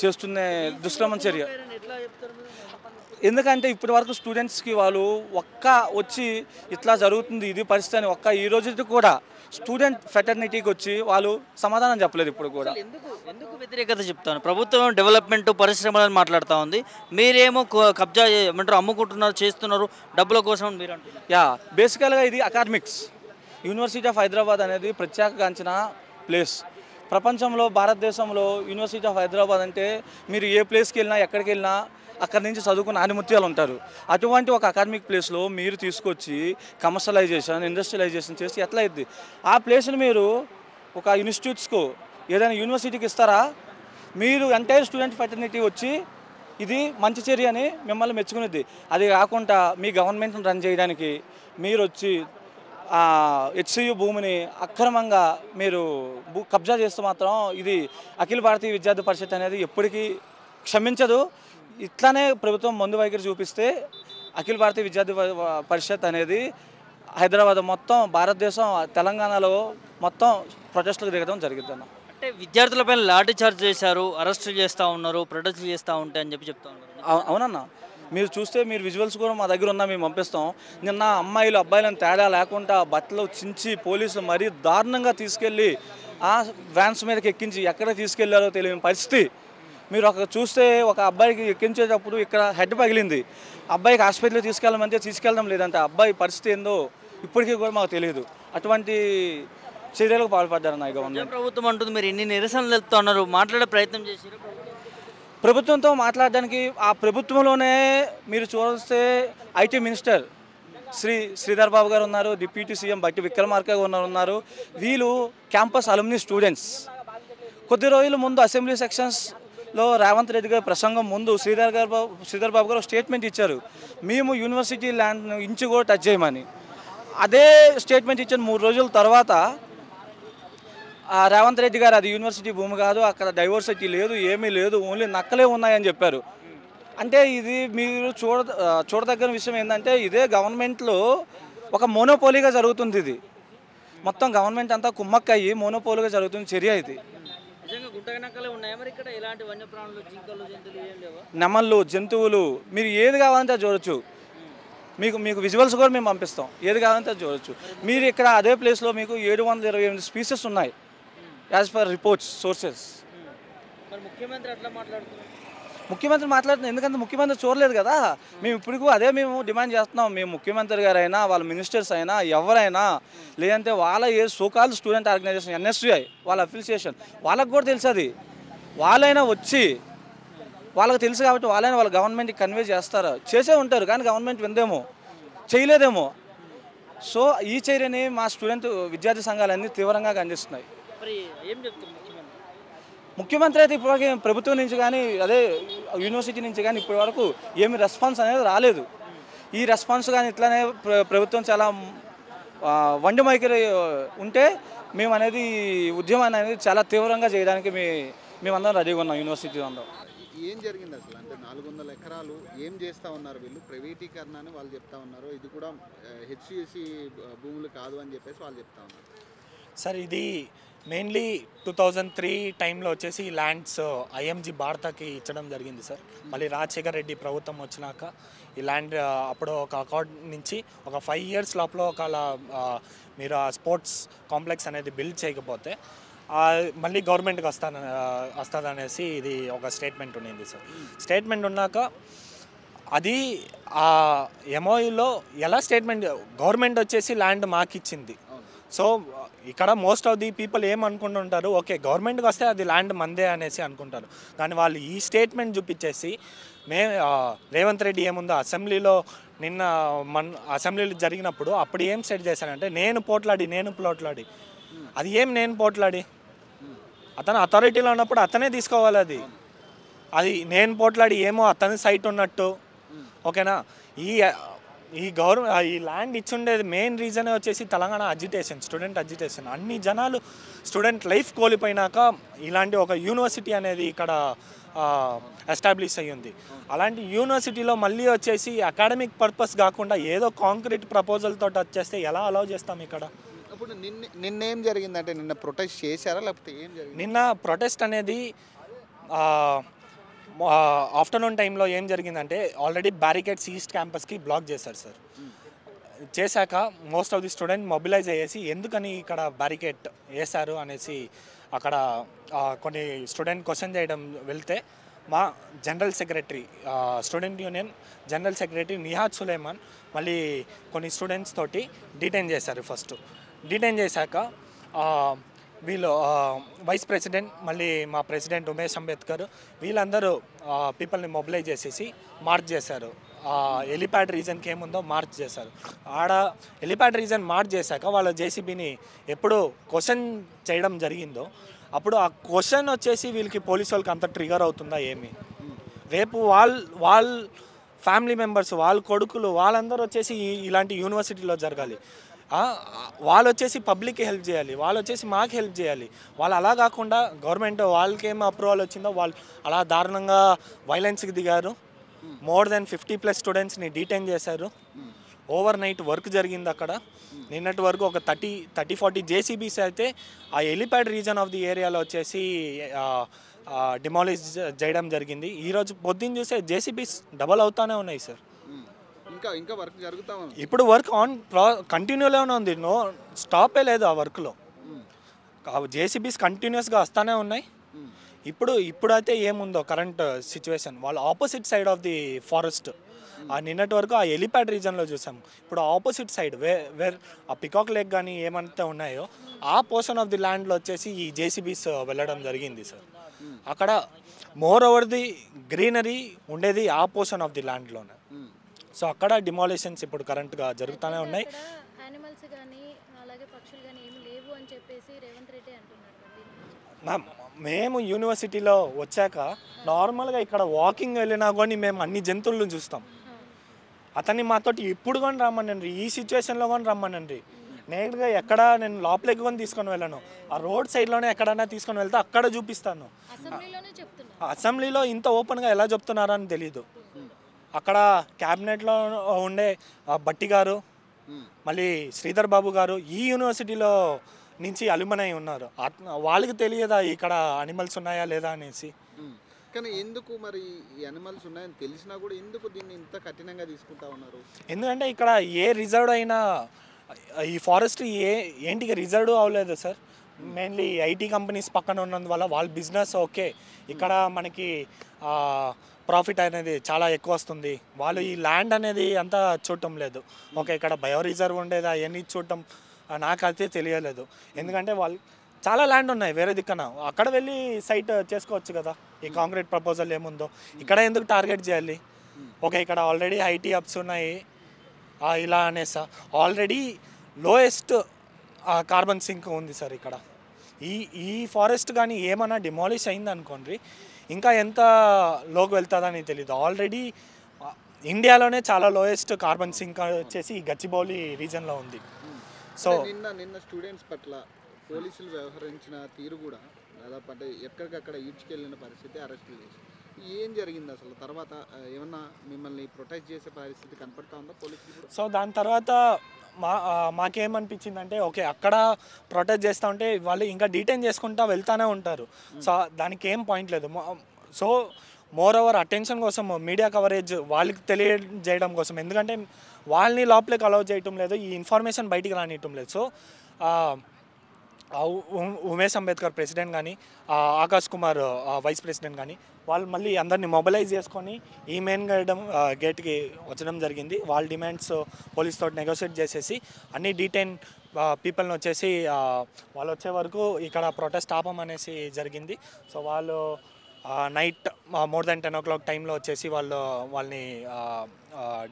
చేస్తున్న దుష్కర్మ చర్య. ఎందుకంటే ఇప్పటి వరకు స్టూడెంట్స్కి వాళ్ళు వచ్చి ఇట్లా జరుగుతుంది ఇది పరిస్థితి అని ఈ రోజుకి కూడా స్టూడెంట్ ఫెటర్నిటీకి వచ్చి వాళ్ళు సమాధానం చెప్పలేదు. ఇప్పుడు కూడా ఎందుకు వ్యతిరేకత చెప్తాను? ప్రభుత్వం డెవలప్మెంట్ పరిశ్రమలను మాట్లాడుతూ ఉంది, మీరేమో కబ్జా ఏమంటారు అమ్ముకుంటున్నారు, చేస్తున్నారు డబ్బుల కోసం మీరు అంటున్నారు. బేసికల్గా ఇది అకాడమిక్స్. యూనివర్సిటీ ఆఫ్ హైదరాబాద్ అనేది ప్రత్యేకగాంచిన ప్లేస్. ప్రపంచంలో భారతదేశంలో యూనివర్సిటీ ఆఫ్ హైదరాబాద్ అంటే మీరు ఏ ప్లేస్కి వెళ్ళినా ఎక్కడికి వెళ్ళినా అక్కడి నుంచి చదువుకున్న ఆనిముత్యాలు ఉంటారు. అటువంటి ఒక అకాడమిక్ ప్లేస్లో మీరు తీసుకొచ్చి కమర్షియలైజేషన్ ఇండస్ట్రియలైజేషన్ చేసి ఎట్లా అయింది? ఆ ప్లేస్ని మీరు ఒక ఇన్స్టిట్యూట్స్కు ఏదైనా యూనివర్సిటీకి ఇస్తారా? మీరు ఎంటైర్ స్టూడెంట్ ఫెటర్నిటీ వచ్చి ఇది మంచి చర్య అని మిమ్మల్ని మెచ్చుకునేది. అది కాకుండా మీ గవర్నమెంట్ని రన్ చేయడానికి మీరు వచ్చి హెచ్సియు భూమిని అక్రమంగా మీరు కబ్జా చేస్తూ మాత్రం ఇది అఖిల భారతీయ విద్యార్థి పరిషత్ అనేది ఎప్పటికీ క్షమించదు. ఇట్లానే ప్రభుత్వం ముందు వైఖరి చూపిస్తే అఖిల భారతీయ విద్యార్థి పరిషత్ అనేది హైదరాబాద్ మొత్తం భారతదేశం తెలంగాణలో మొత్తం ప్రొటెస్టులకు దిగడం జరిగిద్దన్న. అంటే విద్యార్థులపైన లాఠీ చార్జ్ చేశారు, అరెస్టులు చేస్తూ ఉన్నారు, ప్రొటెస్టులు చేస్తూ ఉంటాయి అని చెప్తా ఉన్నారు. అవునన్న, మీరు చూస్తే మీరు విజువల్స్ కూడా మా దగ్గర ఉన్నా మేము పంపిస్తాం. నిన్న అమ్మాయిలు అబ్బాయిలను తేడా లేకుండా బట్టలు చించి పోలీసులు మరీ దారుణంగా తీసుకెళ్ళి వ్యాన్స్ మీదకి ఎక్కించి ఎక్కడ తీసుకెళ్లారో తెలియని పరిస్థితి. మీరు చూస్తే ఒక అబ్బాయికి ఎక్కించేటప్పుడు ఇక్కడ హెడ్ పగిలింది, అబ్బాయికి హాస్పిటల్కి తీసుకెళ్ళడం లేదంటే అబ్బాయి పరిస్థితి ఏందో ఇప్పటికీ కూడా మాకు తెలియదు. అటువంటి చర్యలకు పాల్పడ్డారు ఈ గవర్నమెంట్. ప్రభుత్వం అంటుంది మీరు ఎన్ని నిరసనలు తెలుపుతా ఉన్నారు, మాట్లాడే ప్రయత్నం చేశారు ప్రభుత్వంతో మాట్లాడడానికి? ఆ ప్రభుత్వంలోనే మీరు చూస్తే ఐటీ మినిస్టర్ శ్రీధర్ బాబు గారు ఉన్నారు, డిప్యూటీ సీఎం బట్టి విక్రమార్క గారు ఉన్నారు. వీళ్ళు క్యాంపస్ అలుమ్ని స్టూడెంట్స్. కొద్ది రోజుల ముందు అసెంబ్లీ సెక్షన్స్లో రేవంత్ రెడ్డి గారి ప్రసంగం ముందు శ్రీధర్ బాబు గారు స్టేట్మెంట్ ఇచ్చారు, మేము యూనివర్సిటీ ల్యాండ్ ఇంచు కూడా టచ్ చేయమని. అదే స్టేట్మెంట్ ఇచ్చిన 3 రోజుల తర్వాత రేవంత్ రెడ్డి గారు అది యూనివర్సిటీ భూమి కాదు, అక్కడ డైవర్సిటీ లేదు, ఏమీ లేదు, ఓన్లీ నక్కలే ఉన్నాయని చెప్పారు. అంటే ఇది మీరు చూడదగిన విషయం ఏంటంటే ఇదే గవర్నమెంట్లో ఒక మోనోపోలీగా జరుగుతుంది. ఇది మొత్తం గవర్నమెంట్ అంతా కుమ్మక్కయ్యి మోనోపోలీగా జరుగుతున్న చర్య ఇది. నెమళ్ళు, జంతువులు, మీరు ఏది కావాలంటే చూడొచ్చు. మీకు విజువల్స్ కూడా మేము పంపిస్తాం, ఏది కావాలంటే చూడొచ్చు. మీరు ఇక్కడ అదే ప్లేస్లో మీకు 728 స్పీసెస్ ఉన్నాయి యాజ్ పర్ రిపోర్ట్స్ సోర్సెస్. ముఖ్యమంత్రి మాట్లాడుతున్నాం ఎందుకంటే ముఖ్యమంత్రి చూడలేదు కదా. మేము ఇప్పుడు అదే మేము డిమాండ్ చేస్తున్నాం. మేము ముఖ్యమంత్రి గారైనా వాళ్ళ మినిస్టర్స్ అయినా ఎవరైనా లేదంటే వాళ్ళ సోకాల్ స్టూడెంట్ ఆర్గనైజేషన్ ఎన్ఎస్యుఐ వాళ్ళ అఫిలియేషన్ వాళ్ళకు కూడా తెలుసు. అది వాళ్ళైనా వచ్చి వాళ్ళకి తెలుసు కాబట్టి వాళ్ళ గవర్నమెంట్కి కన్వే చేస్తారు, చేసే ఉంటారు. కానీ గవర్నమెంట్ విందేమో చేయలేదేమో. సో ఈ చర్యని మా స్టూడెంట్ విద్యార్థి సంఘాలన్నీ తీవ్రంగా ఖండిస్తున్నాయి. ముఖ్యమంత్రి అయితే ఇప్పటివరకు ప్రభుత్వం నుంచి కానీ అదే యూనివర్సిటీ నుంచి కానీ ఇప్పటి వరకు ఏమి రెస్పాన్స్ అనేది రాలేదు. ఈ రెస్పాన్స్ కానీ ఇట్లానే ప్రభుత్వం చాలా వండి వైఖరి ఉంటే మేము అనేది ఉద్యమాన్ని అనేది చాలా తీవ్రంగా చేయడానికి మేమందరం రెడీగా ఉన్నాం. యూనివర్సిటీ అందరం ఏం జరిగింది అసలు? అంటే 400 ఎకరాలు ఏం చేస్తూ ఉన్నారు వీళ్ళు? ప్రైవేటీకరణ అని వాళ్ళు చెప్తా ఉన్నారు, ఇది కూడా హెచ్సిసి భూములు కాదు అని చెప్పేసి వాళ్ళు చెప్తా ఉన్నారు. సార్ ఇది మెయిన్లీ 2003 టైంలో వచ్చేసి ఈ ల్యాండ్స్ ఐఎంజీ భారతకి ఇచ్చడం జరిగింది సార్. మళ్ళీ రాజశేఖర్ రెడ్డి ప్రభుత్వం వచ్చినాక ఈ ల్యాండ్ అప్పుడు ఒక అకౌంట్ నుంచి ఒక 5 ఇయర్స్ లోపల ఒకవేళ మీరు ఆ స్పోర్ట్స్ కాంప్లెక్స్ అనేది బిల్డ్ చేయకపోతే మళ్ళీ గవర్నమెంట్కి వస్తుందనేసి ఇది ఒక స్టేట్మెంట్ ఉండింది సార్. స్టేట్మెంట్ ఉన్నాక అది ఆ ఎంఓయూలో ఎలా స్టేట్మెంట్ గవర్నమెంట్ వచ్చేసి ల్యాండ్ మాకు ఇచ్చింది. సో ఇక్కడ మోస్ట్ ఆఫ్ ది పీపుల్ ఏమనుకుంటుంటారు, ఓకే గవర్నమెంట్కి వస్తే అది ల్యాండ్ మందే అనేసి అనుకుంటారు. కానీ వాళ్ళు ఈ స్టేట్మెంట్ చూపించేసి రేవంత్ రెడ్డి ఏముందో అసెంబ్లీలో నిన్న అసెంబ్లీలో జరిగినప్పుడు అప్పుడు ఏం సెట్ చేశారంటే నేను పోట్లాడి అది ఏం నేను పోట్లాడి, అతను అథారిటీలో ఉన్నప్పుడు అతనే తీసుకోవాలి. అది నేను పోట్లాడి ఏమో అతని సైట్ ఉన్నట్టు. ఓకేనా, ఈ ల్యాండ్ ఇచ్చుండేది మెయిన్ రీజనే వచ్చేసి తెలంగాణ అజిటేషన్, స్టూడెంట్ అజిటేషన్. అన్ని జనాలు స్టూడెంట్ లైఫ్ కోల్పోయినాక ఇలాంటి ఒక యూనివర్సిటీ అనేది ఇక్కడ ఎస్టాబ్లిష్ అయ్యింది. అలాంటి యూనివర్సిటీలో మళ్ళీ వచ్చేసి అకాడమిక్ పర్పస్ కాకుండా ఏదో కాంక్రీట్ ప్రపోజల్ తోటి వచ్చేస్తే ఎలా అలౌ చేస్తాం ఇక్కడ? ఇప్పుడు నిన్నేం జరిగిందంటే నిన్న ప్రొటెస్ట్ చేశారా లేకపోతే ఏం జరిగింది? నిన్న ప్రొటెస్ట్ అనేది ఆఫ్టర్నూన్ టైంలో ఏం జరిగిందంటే ఆల్రెడీ బ్యారికేడ్స్ ఈస్ట్ క్యాంపస్కి బ్లాక్ చేశారు సార్. చేశాక most of the student mobilise అయ్యేసి ఎందుకని ఇక్కడ బ్యారికేడ్ వేశారు అనేసి అక్కడ కొన్ని స్టూడెంట్ క్వశ్చన్ చేయడం వెళ్తే మా general secretary student union general secretary Nihad Suleman మళ్ళీ కొన్ని స్టూడెంట్స్ తోటి డిటైన్ చేశారు. ఫస్ట్ డిటైన్ చేశాక వీళ్ళు వైస్ ప్రెసిడెంట్ మళ్ళీ మా ప్రెసిడెంట్ ఉమేష్ అంబేద్కర్ వీళ్ళందరూ పీపుల్ని మొబిలైజ్ చేసేసి మార్చ్ చేశారు. ఎలిప్యాడ్ రీజన్కి ఏముందో మార్చ్ చేశారు. ఆడ ఎలిప్యాడ్ రీజన్ మార్చ్ చేశాక వాళ్ళ జేసీబీని ఎప్పుడు క్వశ్చన్ చేయడం జరిగిందో అప్పుడు ఆ క్వశ్చన్ వచ్చేసి వీళ్ళకి పోలీసు వాళ్ళకి అంత ట్రిగర్ అవుతుందా ఏమి? రేపు వాళ్ళ ఫ్యామిలీ మెంబర్స్ వాళ్ళ కొడుకులు వాళ్ళందరూ వచ్చేసి ఇలాంటి యూనివర్సిటీలో జరగాలి. వాళ్ళు వచ్చేసి పబ్లిక్కి హెల్ప్ చేయాలి, వాళ్ళు వచ్చేసి మాకు హెల్ప్ చేయాలి. వాళ్ళు అలా కాకుండా గవర్నమెంట్ వాళ్ళకేం అప్రూవల్ వచ్చిందో వాళ్ళు అలా దారుణంగా వైలెన్స్కి దిగారు. మోర్ దెన్ 50+ స్టూడెంట్స్ని డీటైన్ చేశారు. ఓవర్ నైట్ వర్క్ జరిగింది అక్కడ. నిన్నటి వరకు ఒక 30-40 జేసీబీస్ అయితే ఆ ఎలిప్యాడ్ రీజన్ ఆఫ్ ది ఏరియాలో వచ్చేసి డిమాలిష్ చేయడం జరిగింది. ఈరోజు పొద్దున్న చూసే జేసీబీస్ డబల్ అవుతానే ఉన్నాయి సార్. ఇంకా వర్క్ జరుగుతా ఉంది. ఇప్పుడు వర్క్ కంటిన్యూలోనే ఉంది, నో స్టాపే లేదు ఆ వర్క్లో. జేసీబీస్ కంటిన్యూస్గా వస్తూనే ఉన్నాయి. ఇప్పుడైతే ఏముందో కరెంట్ సిచ్యువేషన్ వాళ్ళు opposite side of the forest నిన్నటి వరకు ఆ ఎలిప్యాడ్ రీజన్లో చూసాము. ఇప్పుడు ఆపోజిట్ సైడ్ వేర్ ఆ పికాక్ లేక్ కానీ ఏమంతా ఉన్నాయో ఆ పోర్షన్ ఆఫ్ ది ల్యాండ్లో వచ్చేసి ఈ జేసీబీస్ వెళ్ళడం జరిగింది సార్. అక్కడ మోర్ ఓవర్ ది గ్రీనరీ ఉండేది ఆ పోర్షన్ ఆఫ్ ది ల్యాండ్లోనే. సో అక్కడ డిమాలిషన్స్ ఇప్పుడు కరెంట్గా జరుగుతూనే ఉన్నాయి. యానిమల్స్ కానీ అలాగే పక్షులు కానీ ఏమి లేవు అని చెప్పేసి రేవంత్ రెడ్డి అంటున్నారు. మేము యూనివర్సిటీలో వచ్చాక నార్మల్గా ఇక్కడ వాకింగ్ వెళ్ళినా కానీ మేము అన్ని జంతువులను చూస్తాం. అతన్ని మాతోటి ఇప్పుడు కానీ రమ్మనండి, ఈ సిచ్యువేషన్లో కానీ రమ్మనండి. నేరుగా ఎక్కడ నేను లోపలికి కానీ తీసుకొని వెళ్ళను, ఆ రోడ్ సైడ్లోనే ఎక్కడైనా తీసుకొని వెళ్తే అక్కడ చూపిస్తాను. అసెంబ్లీలో ఇంత ఓపెన్గా ఎలా చెప్తున్నారో అని తెలీదు. అక్కడ క్యాబినెట్లో ఉండే బట్టి గారు మళ్ళీ శ్రీధర్ బాబు గారు ఈ యూనివర్సిటీలో నుంచి అలుమనై ఉన్నారు. వాళ్ళకి తెలియదా ఇక్కడ అనిమల్స్ ఉన్నాయా లేదా అనేసి? కానీ ఎందుకు మరి ఈ అనిమల్స్ ఉన్నాయని తెలిసినా కూడా ఎందుకు దీన్ని ఇంత కఠినంగా తీసుకుంటా ఉన్నారు? ఎందుకంటే ఇక్కడ ఏ రిజర్వ్ అయినా ఈ ఫారెస్ట్ ఏంటికి రిజర్వ్ అవ్వలేదు సార్. మెయిన్లీ ఐటీ కంపెనీస్ పక్కన ఉన్నందువల్ల వాళ్ళ బిజినెస్ ఓకే, ఇక్కడ మనకి ప్రాఫిట్ అనేది చాలా ఎక్కువ వస్తుంది. వాళ్ళు ఈ ల్యాండ్ అనేది అంతా చూడటం లేదు. ఓకే, ఇక్కడ బయో రిజర్వ్ ఉండేది అవన్నీ చూడటం నాకైతే తెలియలేదు. ఎందుకంటే వాళ్ళు చాలా ల్యాండ్ ఉన్నాయి వేరే దిక్కన, అక్కడ వెళ్ళి సైట్ చేసుకోవచ్చు కదా. ఈ కాంక్రీట్ ప్రపోజల్ ఏముందో ఇక్కడ ఎందుకు టార్గెట్ చేయాలి? ఓకే, ఇక్కడ ఆల్రెడీ ఐటీ హబ్స్ ఉన్నాయి ఇలా అనేసా ఆల్రెడీ లోయెస్ట్ కార్బన్ సింక్ ఉంది సార్ ఇక్కడ. ఈ ఫారెస్ట్ కానీ ఏమన్నా డిమాలిష్ అయింది అనుకోండి ఇంకా ఎంత లోకి వెళ్తుందని తెలీదు. ఆల్రెడీ ఇండియాలోనే చాలా లోయెస్ట్ కార్బన్ సింక్ వచ్చేసి ఈ గచ్చిబౌలి రీజన్లో ఉంది. సో నిన్న స్టూడెంట్స్ పట్ల పోలీసులు వ్యవహరించిన తీరు కూడా దాదాపు అంటే ఎక్కడికక్కడ ఈడ్చుకెళ్ళిన పరిస్థితి, అరెస్టులు చేసి ఏం జరిగింది అసలు? తర్వాత ఏమన్నా మిమ్మల్ని ప్రొటెక్ట్ చేసే పరిస్థితి కనపడతా ఉందా పోలీసులు? సో దాని తర్వాత మాకేమనిపించిందంటే ఓకే అక్కడ ప్రొటెక్ట్ చేస్తూ ఉంటే వాళ్ళు ఇంకా డీటైన్ చేసుకుంటా వెళ్తూనే ఉంటారు. సో దానికి ఏం పాయింట్ లేదు. సో మోర్ ఓవర్ అటెన్షన్ కోసం మీడియా కవరేజ్ వాళ్ళకి తెలియజేయడం కోసం, ఎందుకంటే వాళ్ళని లోపలికి అలౌ చేయటం లేదు, ఈ ఇన్ఫర్మేషన్ బయటికి రానియటం లేదు. సో ఉమేష్ అంబేద్కర్ ప్రెసిడెంట్ కానీ ఆకాష్ కుమార్ వైస్ ప్రెసిడెంట్ కానీ వాళ్ళు మళ్ళీ అందరినీ మొబిలైజ్ చేసుకొని ఈ మెయిన్ గేట్కి వచ్చడం జరిగింది. వాళ్ళ డిమాండ్స్ పోలీస్తో నెగోషియేట్ చేసేసి అన్ని డీటైన్ పీపుల్ని వచ్చేసి వాళ్ళు వచ్చే వరకు ఇక్కడ ప్రొటెస్ట్ ఆపమనేసి జరిగింది. సో వాళ్ళు నైట్ మోర్ దెన్ 10 o'clock టైంలో వచ్చేసి వాళ్ళని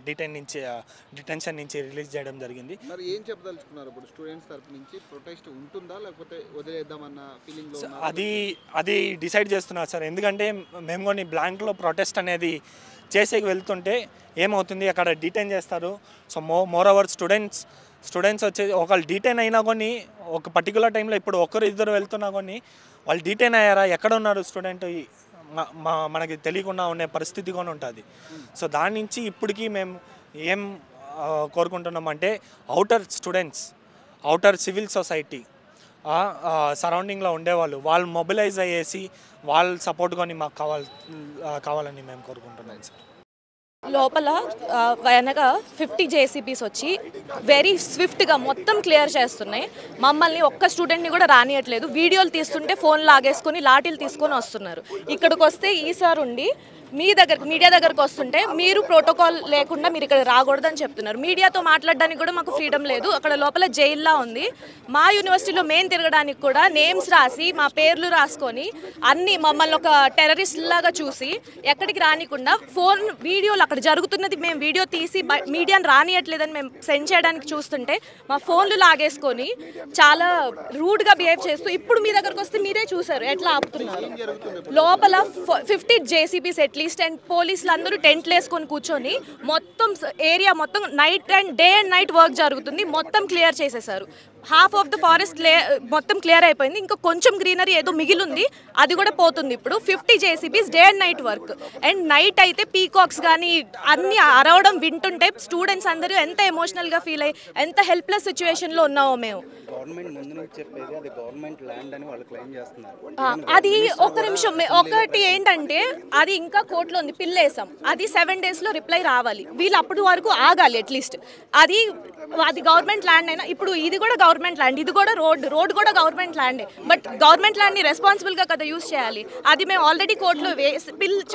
డిటెన్షన్ నుంచి రిలీజ్ చేయడం జరిగింది. మరి ఏం చెప్పదలుచుకున్నారు ఇప్పుడు స్టూడెంట్స్ తరపు నుంచి? ప్రొటెస్ట్ ఉంటుందా లేకపోతే వదిలేద్దామన్న ఫీలింగ్లో? అది డిసైడ్ చేస్తున్నారు సార్. ఎందుకంటే మేము కొన్ని బ్లాంక్లో ప్రొటెస్ట్ అనేది చేసేకి వెళ్తుంటే ఏమవుతుంది, అక్కడ డీటైన్ చేస్తారు. సో మోర్ ఓవర్ స్టూడెంట్స్ వచ్చేసి ఒకళ్ళు డీటైన్ అయినా కొన్ని ఒక పర్టికులర్ టైంలో ఇప్పుడు ఇద్దరు వెళ్తున్నా కొన్ని వాళ్ళు డీటైన్ అయ్యారా, ఎక్కడ ఉన్నారు స్టూడెంట్ మనకి తెలియకుండా ఉండే పరిస్థితి కూడా ఉంటుంది. సో దాని నుంచి ఇప్పటికీ మేము ఏం కోరుకుంటున్నామంటే outer students outer civil society సరౌండింగ్లో ఉండేవాళ్ళు వాళ్ళు మొబిలైజ్ అయ్యేసి వాళ్ళ సపోర్ట్ కొని మాకు కావాలని మేము కోరుకుంటున్నాం సార్. లోపల వెనక 50 జేసీబీస్ వచ్చి వెరీ స్విఫ్ట్గా మొత్తం క్లియర్ చేస్తున్నాయి. మమ్మల్ని ఒక్క స్టూడెంట్ని కూడా రానియట్లేదు. వీడియోలు తీస్తుంటే ఫోన్ లాగేసుకొని లాఠీలు తీసుకొని వస్తున్నారు. ఇక్కడికి వస్తే ఈసారి ఉండి మీ దగ్గరకు మీడియా దగ్గరకు వస్తుంటే మీరు ప్రోటోకాల్ లేకుండా మీరు ఇక్కడ రాకూడదని చెప్తున్నారు. మీడియాతో మాట్లాడడానికి కూడా మాకు ఫ్రీడమ్ లేదు. అక్కడ లోపల జైల్లా ఉంది. మా యూనివర్సిటీలో మెయిన్ తిరగడానికి కూడా నేమ్స్ రాసి మా పేర్లు రాసుకొని అన్ని మమ్మల్ని ఒక టెర్రరిస్ట్ లాగా చూసి ఎక్కడికి రానికుండా ఫోన్ వీడియోలు అక్కడ జరుగుతున్నది మేము వీడియో తీసి మీడియాని రానియట్లేదని మేము సెండ్ చేయడానికి చూస్తుంటే మా ఫోన్లు లాగేసుకొని చాలా రూడ్గా బిహేవ్ చేస్తూ ఇప్పుడు మీ దగ్గరకు వస్తే మీరే చూసారు ఎట్లా ఆపుతున్నారు. లోపల 50 జేసీబీస్ అట్లీస్ట్ అండ్ పోలీసులు అందరూ టెంట్లు వేసుకొని కూర్చొని మొత్తం ఏరియా మొత్తం డే అండ్ నైట్ వర్క్ జరుగుతుంది. మొత్తం క్లియర్ చేసేసారు. హాఫ్ ఆఫ్ ద ఫారెస్ట్ మొత్తం క్లియర్ అయిపోయింది. ఇంకా కొంచెం గ్రీనరీ ఏదో మిగిలింది, అది కూడా పోతుంది. ఇప్పుడు 50 JCBs day and night work. And night అయితే పీకాక్స్ కానీ అన్ని అరవడం వింటుంటే స్టూడెంట్స్ అందరూ ఎంత ఎమోషనల్గా ఫీల్ అయ్యి ఎంత హెల్ప్లెస్ సిచ్యువేషన్లో ఉన్నామో మేము. గవర్నమెంట్ ముందు నుంచి చెప్పేది అది గవర్నమెంట్ ల్యాండ్ అని వాళ్ళు క్లెయిమ్ చేస్తున్నారు. అది ఒక నిమిషం, ఒకటి ఏంటంటే అది ఇంకా కోర్టులో ఉంది, పిల్లేసాం. అది 7 daysలో రిప్లై రావాలి. వీళ్ళు అప్పటి వరకు ఆగాలి అట్లీస్ట్. అది గవర్నమెంట్ ల్యాండ్ అయినా ఇప్పుడు ఇది కూడా గవర్నమెంట్ ల్యాండ్, ఇది కూడా రోడ్ కూడా గవర్నమెంట్ ల్యాండే. బట్ గవర్నమెంట్ ల్యాండ్ని రెస్పాన్సిబుల్గా కదా యూజ్ చేయాలి. అది మేము ఆల్రెడీ కోర్టులో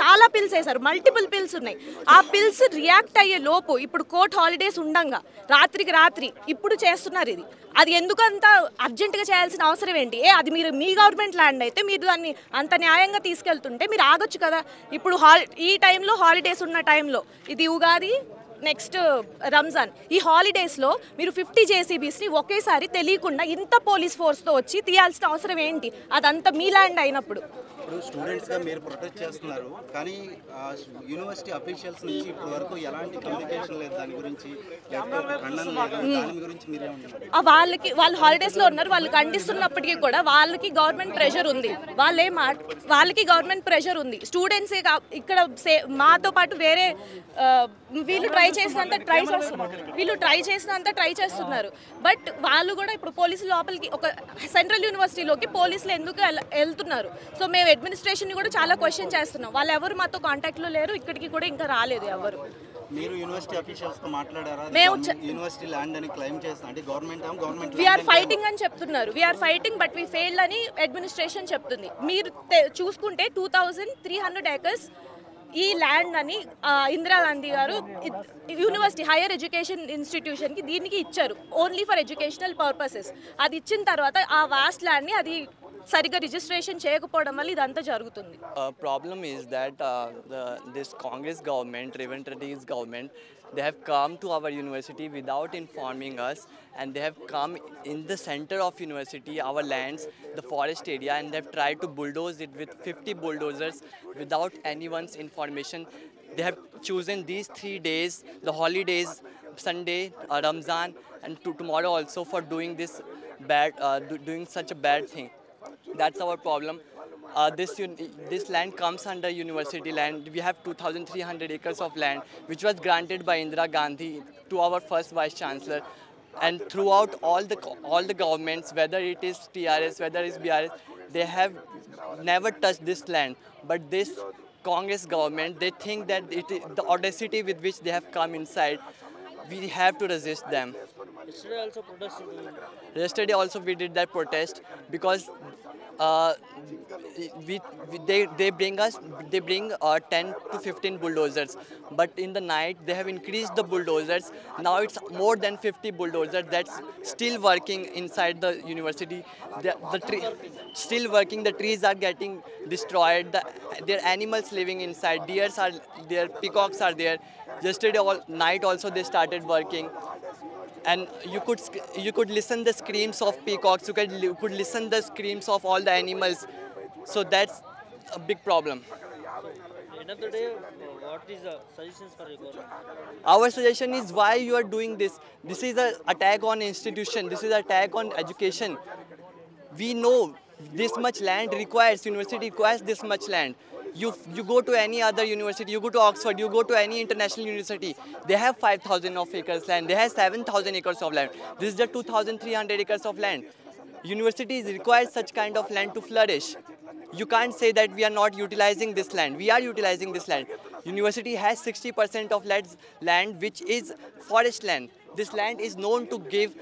చాలా పిల్స్ వేశారు, మల్టిపుల్ పిల్స్ ఉన్నాయి. ఆ పిల్స్ రియాక్ట్ అయ్యే లోపు ఇప్పుడు కోర్ట్ హాలిడేస్ ఉండంగా రాత్రికి రాత్రి ఇప్పుడు చేస్తున్నారు ఇది. అది ఎందుకంత అర్జెంటుగా చేయాల్సిన అవసరం ఏంటి? అది మీరు మీ గవర్నమెంట్ ల్యాండ్ అయితే మీరు దాన్ని అంత న్యాయంగా తీసుకెళ్తుంటే మీరు ఆగొచ్చు కదా. ఇప్పుడు ఈ టైంలో హాలిడేస్ ఉన్న టైంలో ఇది ఉగాది నెక్స్ట్ రంజాన్, ఈ హాలిడేస్లో మీరు 50 జేసీబీస్ని ఒకేసారి తెలియకుండా ఇంత పోలీస్ ఫోర్స్తో వచ్చి తీయాల్సిన అవసరం ఏంటి? అదంతా మీ ల్యాండ్ అయినప్పుడు. ఇప్పుడు స్టూడెంట్స్గా మీరు ప్రొటెక్ట్ చేస్తున్నారు, కానీ యూనివర్సిటీ అఫీషియల్స్ నుంచి ఇప్పటి వరకు ఎలాంటి కమ్యూనికేషన్ లేదు దాని గురించి, ఖండన లేదు దాని గురించి మీరేమంటున్నారు? వాళ్ళు హాలిడేస్లో ఉన్నారు, వాళ్ళు ఖండిస్తున్నప్పటికీ కూడా వాళ్ళకి గవర్నమెంట్ ప్రెషర్ ఉంది. వాళ్ళకి గవర్నమెంట్ ప్రెషర్ ఉంది. స్టూడెంట్సే ఇక్కడ మాతో పాటు వేరే వీళ్ళు ట్రై చేసినంత ట్రై చేస్తున్నారు. బట్ వాళ్ళు కూడా ఇప్పుడు పోలీసులు లోపలికి ఒక సెంట్రల్ యూనివర్సిటీలోకి పోలీసులు ఎందుకు వెళ్తున్నారు? సో మేము అడ్మినిస్ట్రేషన్ కూడా చాలా క్వశ్చన్ చేస్తున్నాం. వాళ్ళు ఎవరు మాతో కాంటాక్ట్లో లేరు, ఇక్కడికి కూడా ఇంకా రాలేదు ఎవరు. మీరు యూనివర్సిటీ అఫీషియల్స్ తో మాట్లాడారా? యూనివర్సిటీ ల్యాండ్ అని క్లెయిమ్ చేస్తున్నారు అంటే గవర్నమెంట్ వి ఆర్ ఫైటింగ్ అని చెప్తున్నారు. We are fighting but we failed అని అడ్మినిస్ట్రేషన్ చెప్తుంది. మీరు చూసుకుంటే 2300 acres ఈ ల్యాండ్ అని ఇందిరాగాంధీ గారు యూనివర్సిటీ హైయర్ ఎడ్యుకేషన్ ఇన్స్టిట్యూషన్కి దీనికి ఇచ్చారు, ఓన్లీ ఫర్ ఎడ్యుకేషనల్ పర్పసెస్. అది ఇచ్చిన తర్వాత ఆ వాస్ట్ ల్యాండ్ని అది సరిగ్గా రిజిస్ట్రేషన్ చేయకపోవడం వల్ల ఇదంతా జరుగుతుంది. Problem is that this Congress government, Revant Reddy's government, they have come to our university without informing us, and they have come in the center of university, our lands, the forest area, and they have tried to bulldoze it with 50 bulldozers without anyone's information. They have chosen these 3 days, the holidays, Sunday, Ramzan, and tomorrow also for doing this doing such a bad thing. That's our problem. This land comes under university land. We have 2,300 acres of land which was granted by Indira Gandhi to our first vice chancellor, and throughout all the governments, whether it is TRS, whether it is BRS, they have never touched this land. But this Congress government, they think that the audacity with which they have come inside, we have to resist them. Yesterday also we did that protest because they bring 10 to 15 bulldozers, but in the night they have increased the bulldozers. Now it's more than 50 bulldozers that's still working inside the university. Still working. The trees are getting destroyed. There are animals living inside. Deers are there. Peacocks are there. Yesterday night also they started working. And you could listen the screams of peacocks. You could listen the screams of all the animals. So that's a big problem. End of the day, what is the suggestions for your government? Our suggestion is why you are doing this. This is an attack on institution. This is an attack on education. We know this much land requires, university requires this much land. You go to any other university, you go to Oxford, you go to any international university, they have 5,000 of acres land, they have 7,000 acres of land. This is the 2,300 acres of land. Universities require such kind of land to flourish. You can't say that we are not utilizing this land. We are utilizing this land. University has 60% of land which is forest land. This land is known to give,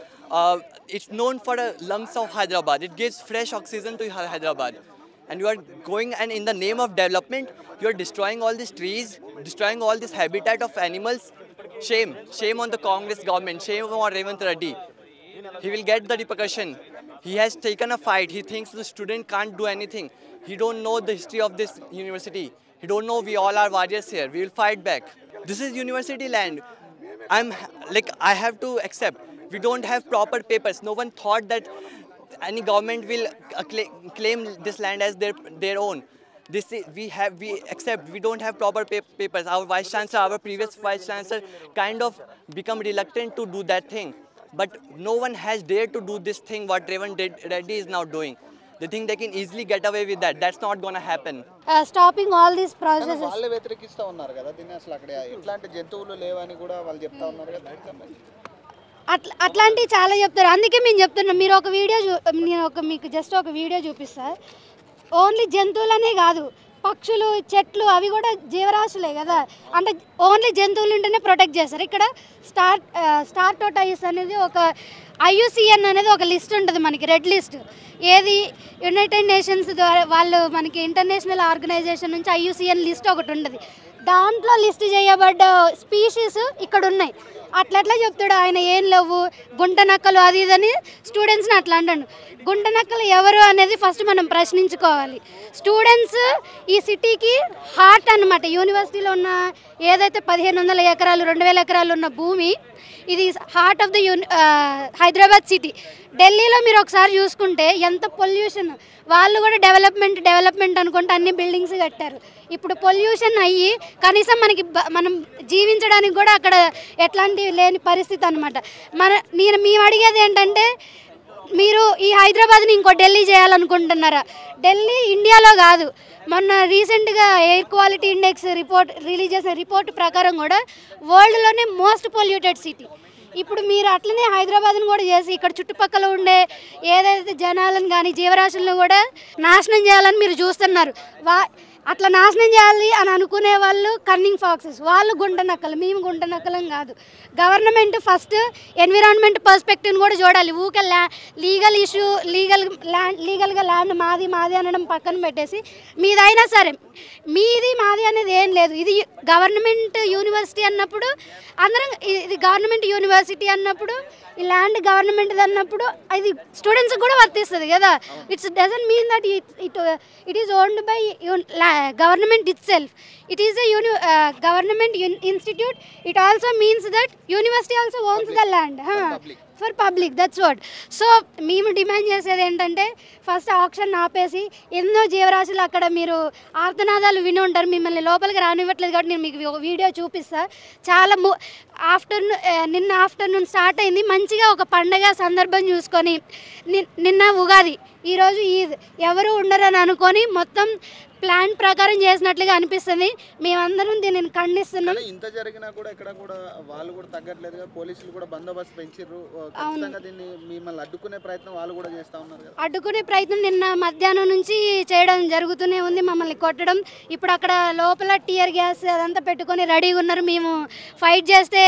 it's known for the lungs of Hyderabad. It gives fresh oxygen to Hyderabad. And you are going, and in the name of development, you are destroying all these trees, destroying all this habitat of animals. Shame. Shame on the Congress government. Shame on Revanth Reddy. He will get the repercussion. He has taken a fight. He thinks the student can't do anything. He don't know the history of this university. He don't know we all are warriors here. We will fight back. This is university land. I have to accept. We don't have proper papers. No one thought that any government will claim this land as their own. We accept. We don't have proper papers. Our vice chancellor, our previous vice chancellor, kind of become reluctant to do that thing. But no one has dared to do this thing what Revanth Reddy is now doing. They think they can easily get away with that. That's not going to happen. Stopping all these processes. వాళ్ళే వ్యతిరేకిస్తూ ఉన్నారు కదా దీన్ని. అసలు అక్కడ ఎట్లాంటి జంతువులు లేవని కూడా వాళ్ళు చెప్తా ఉన్నారు కదా. అట్లాంటివి చాలా చెప్తారు. అందుకే మేము చెప్తున్నాం, మీరు ఒక వీడియో మీకు జస్ట్ ఒక వీడియో చూపిస్తా. ఓన్లీ జంతువులనే కాదు, పక్షులు, చెట్లు అవి కూడా జీవరాశులే కదా. అంటే ఓన్లీ జంతువులు ఉంటేనే ప్రొటెక్ట్ చేస్తారు. ఇక్కడ స్టార్ టోటైస్ అనేది ఒక IUCN అనేది ఒక లిస్ట్ ఉంటుంది మనకి, రెడ్ లిస్ట్. ఏది యునైటెడ్ నేషన్స్ ద్వారా వాళ్ళు మనకి ఇంటర్నేషనల్ ఆర్గనైజేషన్ నుంచి IUCN లిస్ట్ ఒకటి ఉంటుంది. దాంట్లో లిస్ట్ చేయబడ్డ స్పీషీస్ ఇక్కడ ఉన్నాయి. అట్లా చెప్తాడు ఆయన, ఏం లేవు గుంట నక్కలు అది ఇదని స్టూడెంట్స్ని అట్లా అంటాడు. గుంట నక్కలు ఎవరు అనేది ఫస్ట్ మనం ప్రశ్నించుకోవాలి. స్టూడెంట్స్ ఈ సిటీకి హార్ట్ అన్నమాట. యూనివర్సిటీలో ఉన్న ఏదైతే 1500 ఎకరాలు 2000 ఎకరాలు ఉన్న భూమి, ఇది heart of the Hyderabad city. ఢిల్లీలో మీరు ఒకసారి చూసుకుంటే ఎంత పొల్యూషన్, వాళ్ళు కూడా డెవలప్మెంట్ అనుకుంటే అన్ని బిల్డింగ్స్ కట్టారు. ఇప్పుడు పొల్యూషన్ అయ్యి కనీసం మనం జీవించడానికి కూడా అక్కడ ఎట్లాంటి లేని పరిస్థితి అనమాట. మేము అడిగేది ఏంటంటే, మీరు ఈ హైదరాబాద్ని ఇంకో ఢిల్లీ చేయాలనుకుంటున్నారా? ఢిల్లీ ఇండియాలో కాదు. మొన్న రీసెంట్గా ఎయిర్ క్వాలిటీ ఇండెక్స్ రిలీజ్ చేసిన రిపోర్ట్ ప్రకారం కూడా వరల్డ్లోనే మోస్ట్ పొల్యూటెడ్ సిటీ. ఇప్పుడు మీరు అట్లనే హైదరాబాద్ను కూడా చేసి ఇక్కడ చుట్టుపక్కల ఉండే ఏదైతే జనాలను కానీ జీవరాశులను కూడా నాశనం చేయాలని మీరు చూస్తున్నారు. అట్లా నాశనం చేయాలి అని అనుకునే వాళ్ళు కన్నింగ్ ఫాక్సెస్, వాళ్ళు గుంట నక్కలు. మేము గుంట నక్కలం కాదు. గవర్నమెంట్ ఫస్ట్ ఎన్విరాన్మెంట్ పర్స్పెక్టివ్ని కూడా చూడాలి. ఊకే లీగల్ ఇష్యూ, లీగల్గా ల్యాండ్ మాది అనడం పక్కన పెట్టేసి, మీదైనా సరే మీది మాది అనేది ఏం లేదు. ఇది గవర్నమెంట్ యూనివర్సిటీ అన్నప్పుడు అందరం, ఇది గవర్నమెంట్ యూనివర్సిటీ అన్నప్పుడు ఈ ల్యాండ్ గవర్నమెంట్ అన్నప్పుడు ఇది స్టూడెంట్స్కి కూడా వర్తిస్తుంది కదా. It's doesn't mean that it is owned by government itself. It is a government institute. It also means that university also owns the land for public. That's what. So మేము డిమాండ్ చేసేది ఏంటంటే, ఫస్ట్ ఆక్షన్ ఆపేసి, ఎన్నో జీవరాశులు అక్కడ మీరు ఆర్తనాదాలు విని ఉంటారు, మిమ్మల్ని లోపలికి రానివ్వట్లేదు కాబట్టి నేను మీకు వీడియో చూపిస్తా. చాలా నిన్న ఆఫ్టర్నూన్ స్టార్ట్ అయింది. మంచిగా ఒక పండగ సందర్భం చూసుకొని, నిన్న ఉగాది, ఈరోజు ఈద్, ఎవరు ఉండరని అనుకొని మొత్తం ప్లాన్ ప్రకారం చేసినట్లుగా అనిపిస్తుంది. మేమందరం దీనిని ఖండిస్తున్నాం. ఇంత జరిగినా కూడా ఇక్కడ కూడా వాళ్ళు కూడా తగ్గట్లేదుగా. పోలీసులు కూడా బందోబస్తు పెంచారు. ఖచ్చితంగా దీన్ని మిమ్మల్ని అడ్డుకునే ప్రయత్నం వాళ్ళు కూడా చేస్తూ ఉన్నారు కదా. అడ్డుకునే ప్రయత్నం నిన్న మధ్యాహ్నం నుంచి చేయడం జరుగుతూనే ఉంది. మమ్మల్ని కొట్టడం, ఇప్పుడు అక్కడ లోపల టియర్ గ్యాస్ అదంతా పెట్టుకొని రెడీగా ఉన్నారు. మేము ఫైట్ చేస్తే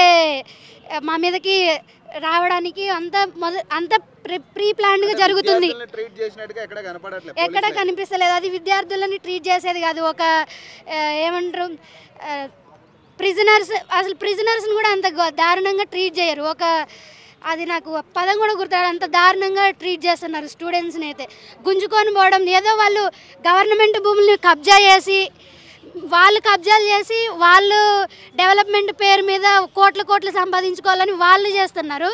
మా మీదకి రావడానికి అంత ప్రీ ప్లాన్డ్గా జరుగుతుంది. ఎక్కడ కనిపిస్తలేదు. అది విద్యార్థులని ట్రీట్ చేసేది కాదు. ఒక ఏమంటారు, ప్రిజనర్స్, అసలు ప్రిజనర్స్ని కూడా అంత దారుణంగా ట్రీట్ చేయరు. అది నాకు పదం కూడా గుర్తాడు, అంత దారుణంగా ట్రీట్ చేస్తున్నారు స్టూడెంట్స్ని. అయితే గుంజుకొని పోవడం, ఏదో వాళ్ళు గవర్నమెంట్ భూముల్ని కబ్జా చేసి, వాళ్ళు కబ్జాలు చేసి వాళ్ళు డెవలప్మెంట్ పేరు మీద కోట్లు సంపాదించుకోవాలని వాళ్ళు చేస్తున్నారు.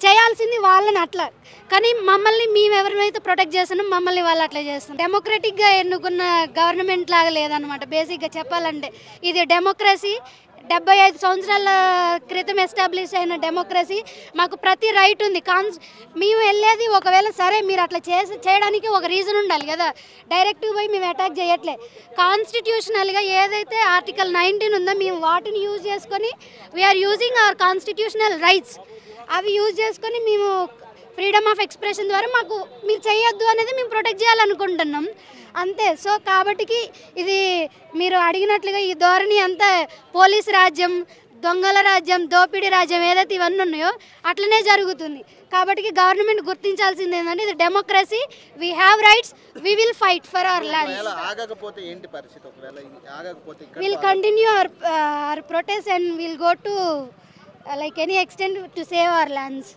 చేయాల్సింది వాళ్ళని అట్లా. కానీ మమ్మల్ని మేము ఎవరినైతే ప్రొటెక్ట్ చేస్తున్నాం, మమ్మల్ని వాళ్ళు అట్లా చేస్తున్నాం. డెమోక్రటిక్గా ఎన్నుకున్న గవర్నమెంట్ లాగా లేదనమాట. బేసిక్గా చెప్పాలంటే ఇది 75 సంవత్సరాల క్రితం ఎస్టాబ్లిష్ అయిన డెమోక్రసీ, మాకు ప్రతి రైట్ ఉంది. మేము వెళ్ళేది ఒకవేళ సరే మీరు అట్లా చేయడానికి ఒక రీజన్ ఉండాలి కదా, డైరెక్ట్గా పోయి మేము అటాక్ చేయట్లే. కాన్స్టిట్యూషనల్గా ఏదైతే ఆర్టికల్ 19 ఉందో మేము వాటిని యూజ్ చేసుకొని we are using our constitutional rights. అవి యూజ్ చేసుకొని మేము ఫ్రీడమ్ ఆఫ్ ఎక్స్ప్రెషన్ ద్వారా మాకు మీరు చేయొద్దు అనేది మేము ప్రొటెక్ట్ చేయాలనుకుంటున్నాం అంతే. సో కాబట్టికి ఇది మీరు అడిగినట్లుగా ఈ ధోరణి అంతా పోలీస్ రాజ్యం, దొంగల రాజ్యం, దోపిడీ రాజ్యం ఏదైతే ఇవన్నీ ఉన్నాయో అట్లనే జరుగుతుంది. కాబట్టి గవర్నమెంట్ గుర్తించాల్సింది ఏంటంటే ఇది democracy, we have rights, we will fight for our lands. ఆగకపోతే ఏంటి పరిస్థితి? ఒకవేళ ఆగకపోతే will continue our protest and will go to like any extent to save our lands.